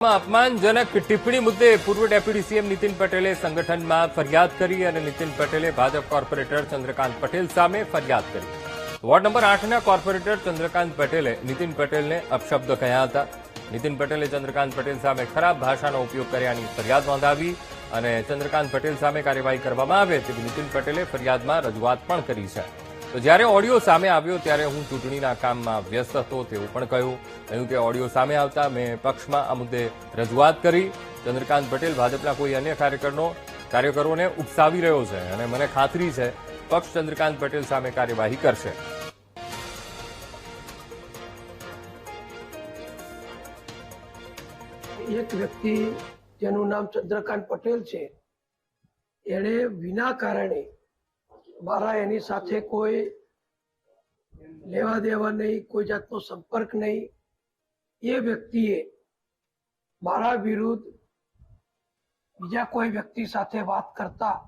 अपमानजनक टिप्पणी मुद्दे पूर्व डेप्यूटी सीएम नितिन पटेले संगठन में फरियाद करी और नितिन पटेले भाजप कॉर्पोरेटर चंद्रकांत पटेल सामे फरियाद करी। वॉर्ड नंबर 8 कॉर्पोरेटर चंद्रकांत पटेले नितिन पटेल ने अपशब्द कह्या हता। नितिन पटेले चंद्रकांत पटेल सामे खराब भाषानो उपयोग कर्यानी फरियाद नोंधावी और चंद्रकांत पटेल सामे कार्यवाही करवामां आवे तेवी नितिन पटेले फरियादमां रजूआत पण करी छे। तो જ્યારે ઓડિયો સામે આવ્યો ત્યારે હું ચૂંટણીના કામમાં વ્યસ્ત હતો તેવું પણ કહ્યું કે ઓડિયો સામે આવતા મેં પક્ષમાં આ મુદ્દે રજૂઆત કરી। ચંદ્રકાંત પટેલ ભાજપના કોઈ અન્ય કાર્યકરોને ઉકસાવી રહ્યો છે અને મને ખાતરી છે પક્ષ ચંદ્રકાંત પટેલ સામે કાર્યવાહી કરશે। એક વ્યક્તિ જેનું નામ ચંદ્રકાંત પટેલ છે એણે વિના કારણે મારા એની સાથે કોઈ લેવા દેવા નહીં, કોઈ જાતનો સંપર્ક નહીં, એ વ્યક્તિએ મારા વિરુદ્ધ બીજા કોઈ વ્યક્તિ સાથે વાત કરતા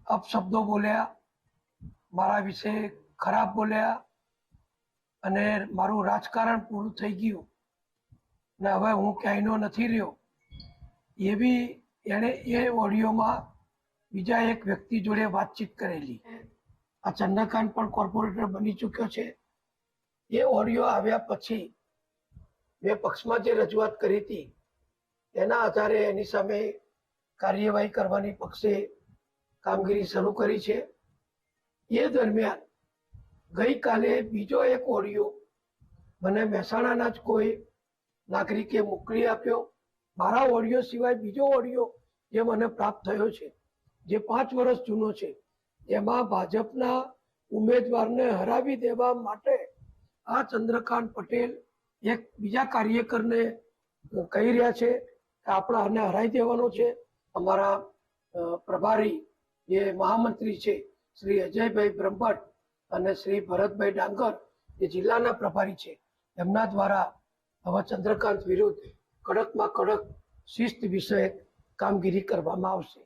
અપશબ્દો બોલ્યા, મારા વિશે ખરાબ બોલ્યા અને મારું રાજકારણ પૂરું થઈ ગયું ને હવે હું ક્યાંયનો નથી રહ્યો એવી એણે એ ઓડિયોમાં બીજા એક વ્યક્તિ જોડે વાતચીત કરેલી। આ ચંદ્રકાંત પણ કોર્પોરેટર બની ચૂક્યો છે। એ ઓડિયો આવ્યા પછી મેં પક્ષમાં જે રજૂઆત કરી હતી એના આધારે એની સામે કાર્યવાહી કરવાની પક્ષે કામગીરી શરૂ કરી છે। એ દરમિયાન ગઈકાલે બીજો એક ઓડિયો મને મહેસાણાના જ કોઈ નાગરિકે મોકલી આપ્યો। મારા ઓડિયો સિવાય બીજો ઓડિયો જે મને પ્રાપ્ત થયો છે જે 5 વર્ષ જૂનો છે, એમાં ભાજપના ઉમેદવારને હરાવી દેવા માટે આ ચંદ્રકાંત પટેલ એક બીજા કાર્યકરને કહી રહ્યા છે કે આપણે આને હરાવી દેવાનો છે। અમારા પ્રભારી જે મહામંત્રી છે શ્રી અજયભાઈ બ્રહ્મભટ્ટ અને શ્રી ભરતભાઈ ડાંગર જે જિલ્લાના પ્રભારી છે એમના દ્વારા હવે ચંદ્રકાંત વિરુદ્ધ કડકમાં કડક શિસ્ત વિષયક કામગીરી કરવામાં આવશે।